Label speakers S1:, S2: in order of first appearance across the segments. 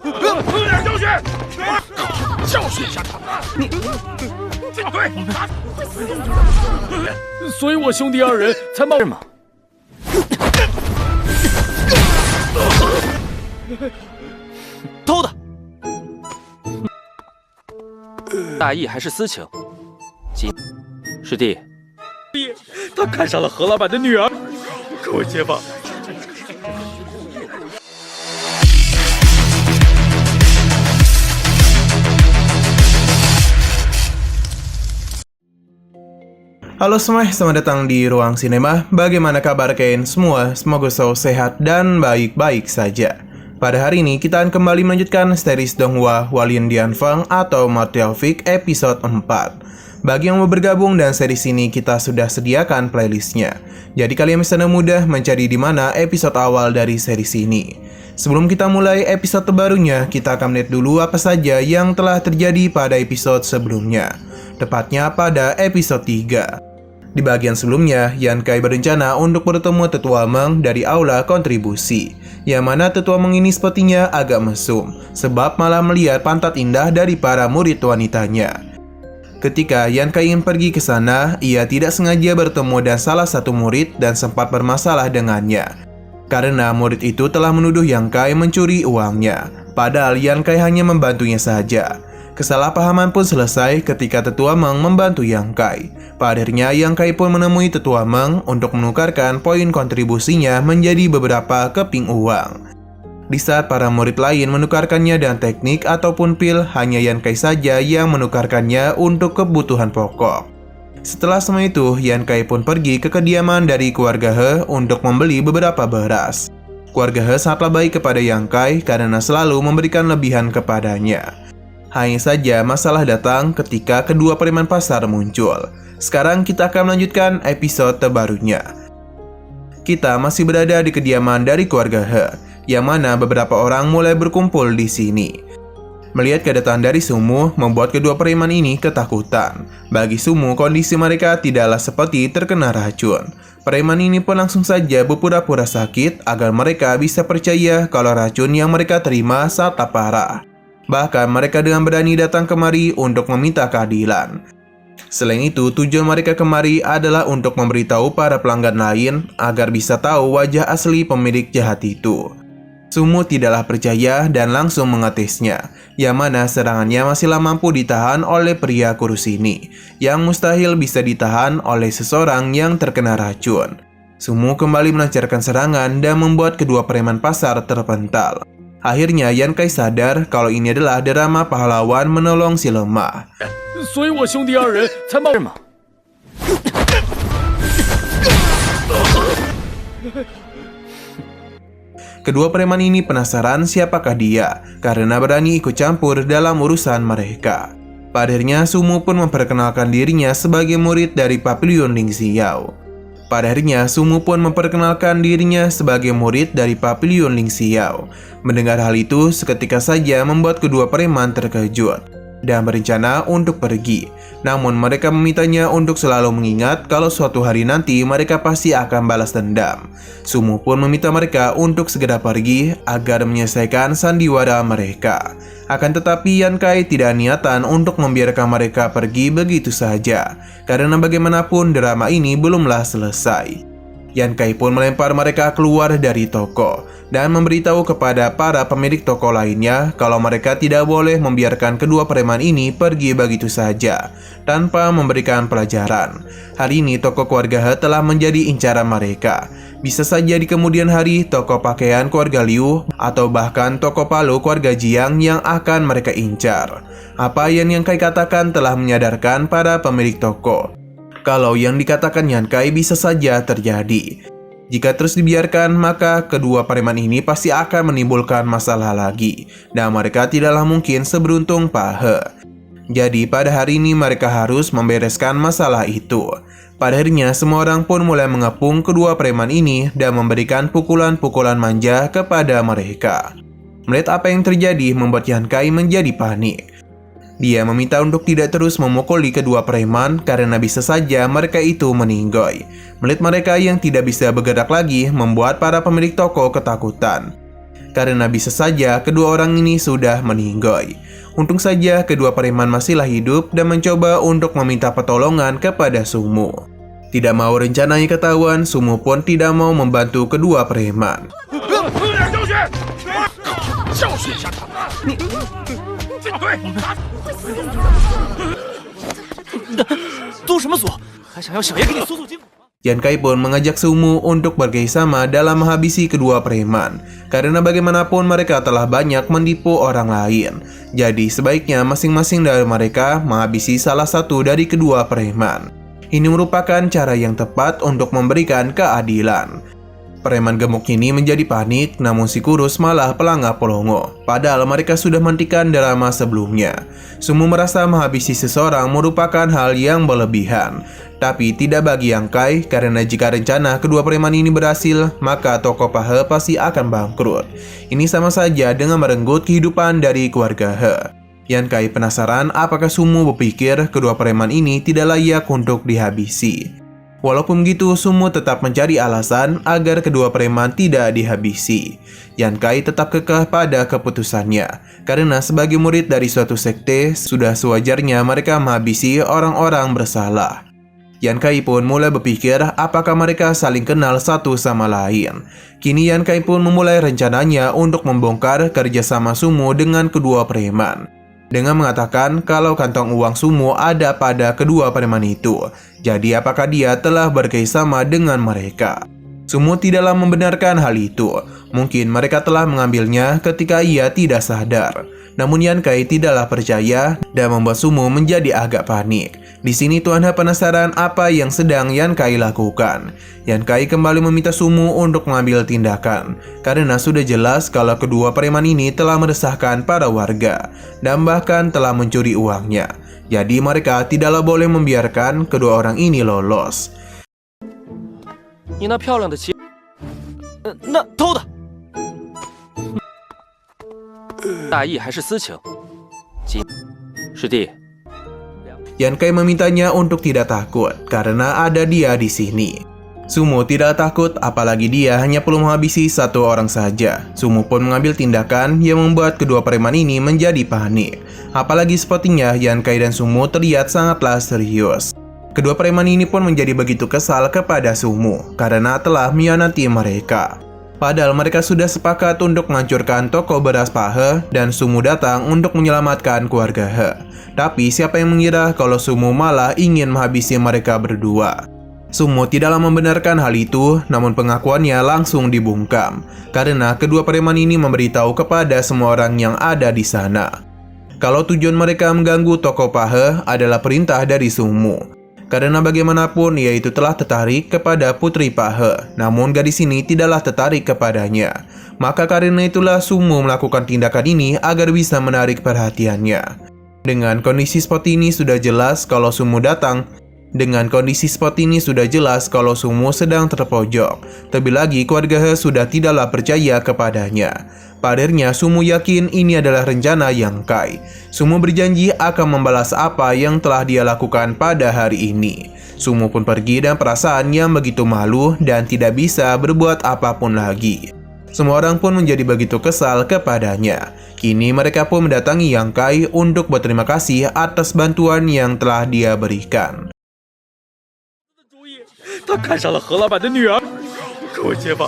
S1: 教训！教训一下他们！对，
S2: 所以我兄弟二人才冒。
S3: 是吗？偷的。大义还是私情？师弟，
S2: 他看上了何老板的女儿，各位街坊。
S4: Halo semua, selamat datang di Ruang Sinema. Bagaimana kabar kalian semua? Semoga selalu sehat dan baik-baik saja. Pada hari ini kita akan kembali melanjutkan series Donghua Hualien Dianfeng atau Mortal Fix episode 4. Bagi yang mau bergabung dan series ini kita sudah sediakan playlistnya. Jadi kalian bisa mudah mencari di mana episode awal dari series ini. Sebelum kita mulai episode terbarunya, kita akan melihat dulu apa saja yang telah terjadi pada episode sebelumnya. Tepatnya pada episode 3. Di bagian sebelumnya, Yan Kai berencana untuk bertemu Tetua Meng dari aula kontribusi, yang mana Tetua Meng ini sepertinya agak mesum, sebab malah melihat pantat indah dari para murid wanitanya. Ketika Yan Kai ingin pergi ke sana, ia tidak sengaja bertemu dengan salah satu murid dan sempat bermasalah dengannya. Karena murid itu telah menuduh Yan Kai mencuri uangnya, padahal Yan Kai hanya membantunya saja. Kesalahpahaman pun selesai ketika Tetua Meng membantu Yan Kai. Pada akhirnya Yan Kai pun menemui Tetua Meng untuk menukarkan poin kontribusinya menjadi beberapa keping uang. Di saat para murid lain menukarkannya dengan teknik ataupun pil, hanya Yan Kai saja yang menukarkannya untuk kebutuhan pokok. Setelah semua itu, Yan Kai pun pergi ke kediaman dari keluarga He untuk membeli beberapa beras. Keluarga He sangatlah baik kepada Yan Kai karena selalu memberikan lebihan kepadanya. Hanya saja masalah datang ketika kedua preman pasar muncul. Sekarang kita akan melanjutkan episode terbarunya. Kita masih berada di kediaman dari keluarga He, yang mana beberapa orang mulai berkumpul di sini. Melihat kedatangan dari Sumu membuat kedua preman ini ketakutan. Bagi Sumu, kondisi mereka tidaklah seperti terkena racun. Preman ini pun langsung saja berpura-pura sakit agar mereka bisa percaya kalau racun yang mereka terima sangat parah. Bahkan mereka dengan berani datang kemari untuk meminta keadilan. Selain itu, tujuan mereka kemari adalah untuk memberitahu para pelanggan lain agar bisa tahu wajah asli pemilik jahat itu. Sumu tidaklah percaya dan langsung mengetesnya, yang mana serangannya masihlah mampu ditahan oleh pria kurus ini, yang mustahil bisa ditahan oleh seseorang yang terkena racun. Sumu kembali melancarkan serangan dan membuat kedua preman pasar terpental. Akhirnya Yan Kai sadar kalau ini adalah drama pahlawan menolong si lemah.
S2: 是吗？
S4: Kedua preman ini penasaran siapakah dia karena berani ikut campur dalam urusan mereka. Pada akhirnya Sumu pun memperkenalkan dirinya sebagai murid dari Papilion Ling Xiao. Pada akhirnya, Sumu pun memperkenalkan dirinya sebagai murid dari Papilion Ling Xiao. Mendengar hal itu, seketika saja membuat kedua preman terkejut dan berencana untuk pergi. Namun mereka memintanya untuk selalu mengingat kalau suatu hari nanti mereka pasti akan balas dendam. Sumu pun meminta mereka untuk segera pergi agar menyelesaikan sandiwara mereka. Akan tetapi Yan Kai tidak niatan untuk membiarkan mereka pergi begitu saja, karena bagaimanapun drama ini belumlah selesai. Yan Kai pun melempar mereka keluar dari toko dan memberitahu kepada para pemilik toko lainnya kalau mereka tidak boleh membiarkan kedua preman ini pergi begitu saja tanpa memberikan pelajaran. Hari ini toko keluarga He telah menjadi incaran mereka. Bisa saja di kemudian hari toko pakaian keluarga Liu atau bahkan toko palu keluarga Jiang yang akan mereka incar. Apa yang Yan Kai katakan telah menyadarkan para pemilik toko kalau yang dikatakan Yan Kai bisa saja terjadi. Jika terus dibiarkan, maka kedua preman ini pasti akan menimbulkan masalah lagi, dan mereka tidaklah mungkin seberuntung Pak He. Jadi pada hari ini mereka harus membereskan masalah itu. Pada akhirnya semua orang pun mulai mengepung kedua preman ini dan memberikan pukulan-pukulan manja kepada mereka. Melihat apa yang terjadi membuat Yan Kai menjadi panik. Dia meminta untuk tidak terus memukuli kedua preman karena bisa saja mereka itu meninggoy. Melihat mereka yang tidak bisa bergerak lagi membuat para pemilik toko ketakutan. karena bisa saja kedua orang ini sudah meninggoy. Untung saja kedua preman masihlah hidup dan mencoba untuk meminta pertolongan kepada Sumu. Tidak mau rencananya ketahuan, Sumu pun tidak mau membantu kedua preman.
S1: 教训一下他们！进队！
S3: 租什么租？还想要小爷给你缩缩筋骨吗？
S4: Yankai pun mengajak Sumu untuk bekerjasama dalam menghabisi kedua preman, karena bagaimanapun mereka telah banyak menipu orang lain. Jadi sebaiknya masing-masing dari mereka menghabisi salah satu dari kedua preman. Ini merupakan cara yang tepat untuk memberikan keadilan. Preman gemuk ini menjadi panik, namun si kurus malah pelangap pelongo. Padahal mereka sudah menghentikan drama sebelumnya. Sumu merasa menghabisi seseorang merupakan hal yang berlebihan. Tapi tidak bagi Yankai, karena jika rencana kedua preman ini berhasil, maka toko Pahe pasti akan bangkrut. Ini sama saja dengan merenggut kehidupan dari keluarga He. Yankai penasaran apakah Sumu berpikir kedua preman ini tidak layak untuk dihabisi. Walaupun begitu, Sumu tetap mencari alasan agar kedua preman tidak dihabisi. Yankai tetap kekeh pada keputusannya, karena sebagai murid dari suatu sekte, sudah sewajarnya mereka menghabisi orang-orang bersalah. Yankai pun mulai berpikir apakah mereka saling kenal satu sama lain. Kini Yankai pun memulai rencananya untuk membongkar kerjasama Sumu dengan kedua preman, dengan mengatakan kalau kantong uang Sumu ada pada kedua preman itu. Jadi apakah dia telah bekerjasama dengan mereka? Sumu tidaklah membenarkan hal itu. Mungkin mereka telah mengambilnya ketika ia tidak sadar. Namun Yankai tidaklah percaya dan membuat Sumu menjadi agak panik. Di sini Tuan He penasaran apa yang sedang Yankai lakukan. Yankai kembali meminta Sumu untuk mengambil tindakan, karena sudah jelas kalau kedua preman ini telah meresahkan para warga dan bahkan telah mencuri uangnya. Jadi mereka tidaklah boleh membiarkan kedua orang ini lolos.
S3: 你那漂亮的妻，那偷的，大义还是私情？师弟。
S4: Yankai memintanya untuk tidak takut karena ada dia di sini. Sumu tidak takut, apalagi dia hanya perlu menghabisi satu orang saja. Sumu pun mengambil tindakan yang membuat kedua preman ini menjadi panik. Apalagi sepertinya Yankai dan Sumu terlihat sangatlah serius. Kedua preman ini pun menjadi begitu kesal kepada Sumu karena telah mengkhianati mereka. Padahal mereka sudah sepakat untuk menghancurkan toko beras Pahe dan Sumu datang untuk menyelamatkan keluarga He. Tapi siapa yang mengira kalau Sumu malah ingin menghabisi mereka berdua. Sumu tidaklah membenarkan hal itu, namun pengakuannya langsung dibungkam karena kedua preman ini memberitahu kepada semua orang yang ada di sana kalau tujuan mereka mengganggu toko Pahe adalah perintah dari Sumu. Karena bagaimanapun ia itu telah tertarik kepada putri Pahe, namun gadis ini tidaklah tertarik kepadanya. Maka karena itulah Sumu melakukan tindakan ini agar bisa menarik perhatiannya. Dengan kondisi seperti ini sudah jelas kalau Sumu sedang terpojok. Terlebih lagi keluarga He sudah tidaklah percaya kepadanya. Padahal Sumu yakin ini adalah rencana Yankai. Sumu berjanji akan membalas apa yang telah dia lakukan pada hari ini. Sumu pun pergi dan perasaan yang begitu malu dan tidak bisa berbuat apapun lagi. Semua orang pun menjadi begitu kesal kepadanya. Kini mereka pun mendatangi Yankai untuk berterima kasih atas bantuan yang telah dia berikan.
S2: 他看上了何老板的女儿，给我接吧！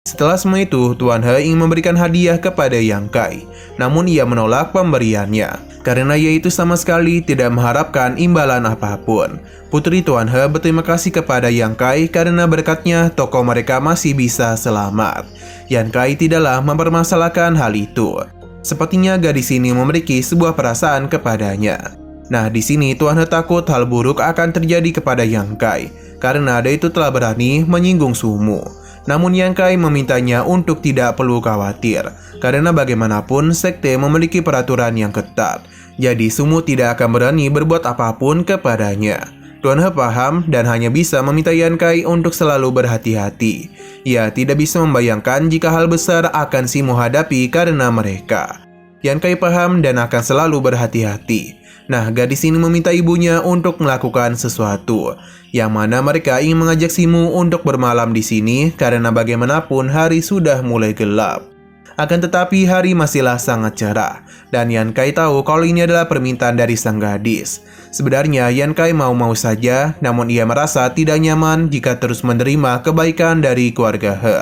S4: Setelah semua itu, Tuan He ingin memberikan hadiah kepada Yankai. Namun ia menolak pemberiannya, karena ia itu sama sekali tidak mengharapkan imbalan apapun. Putri Tuan He berterima kasih kepada Yankai karena berkatnya toko mereka masih bisa selamat. Yankai tidaklah mempermasalahkan hal itu. Sepertinya gadis ini memiliki sebuah perasaan kepadanya. Nah, di sini Tuan He takut hal buruk akan terjadi kepada Yankai, karena dia itu telah berani menyinggung Sumu. Namun Yankai memintanya untuk tidak perlu khawatir, karena bagaimanapun sekte memiliki peraturan yang ketat. Jadi Sumu tidak akan berani berbuat apapun kepadanya. Tuan He paham dan hanya bisa meminta Yankai untuk selalu berhati-hati. Ia tidak bisa membayangkan jika hal besar akan Sumu hadapi karena mereka. Yankai paham dan akan selalu berhati-hati. Nah, gadis ini meminta ibunya untuk melakukan sesuatu, yang mana mereka ingin mengajak Shimu untuk bermalam di sini karena bagaimanapun hari sudah mulai gelap. Akan tetapi hari masihlah sangat cerah, dan Yankai tahu kalau ini adalah permintaan dari sang gadis. Sebenarnya Yankai mau-mau saja, namun ia merasa tidak nyaman jika terus menerima kebaikan dari keluarga He.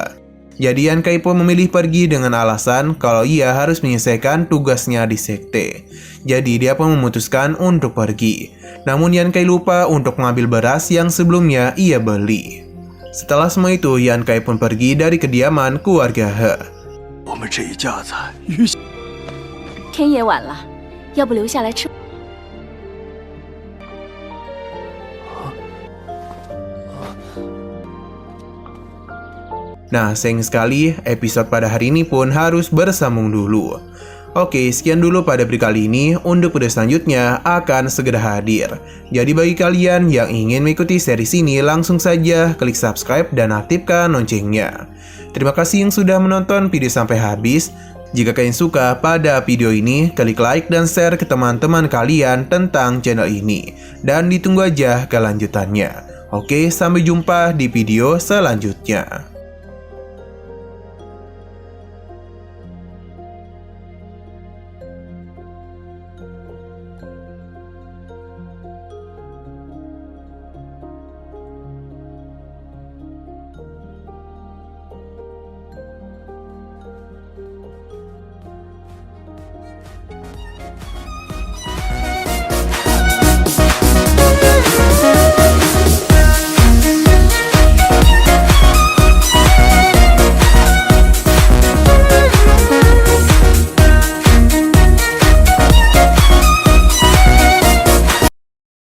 S4: Jadi Yankai pun memilih pergi dengan alasan kalau ia harus menyelesaikan tugasnya di sekte. Jadi dia pun memutuskan untuk pergi. Namun Yankai lupa untuk mengambil beras yang sebelumnya ia beli. Setelah semua itu, Yankai pun pergi dari kediaman keluarga He.
S1: 我们这一家子
S5: 天也晚了，要不留下来吃？
S4: Nah, sayang sekali episode pada hari ini pun harus bersambung dulu. Oke, sekian dulu pada video kali ini. Untuk video selanjutnya akan segera hadir. Jadi bagi kalian yang ingin mengikuti series ini, langsung saja klik subscribe dan aktifkan loncengnya. Terima kasih yang sudah menonton video sampai habis. Jika kalian suka pada video ini, klik like dan share ke teman-teman kalian tentang channel ini. Dan ditunggu aja kelanjutannya. Oke, sampai jumpa di video selanjutnya.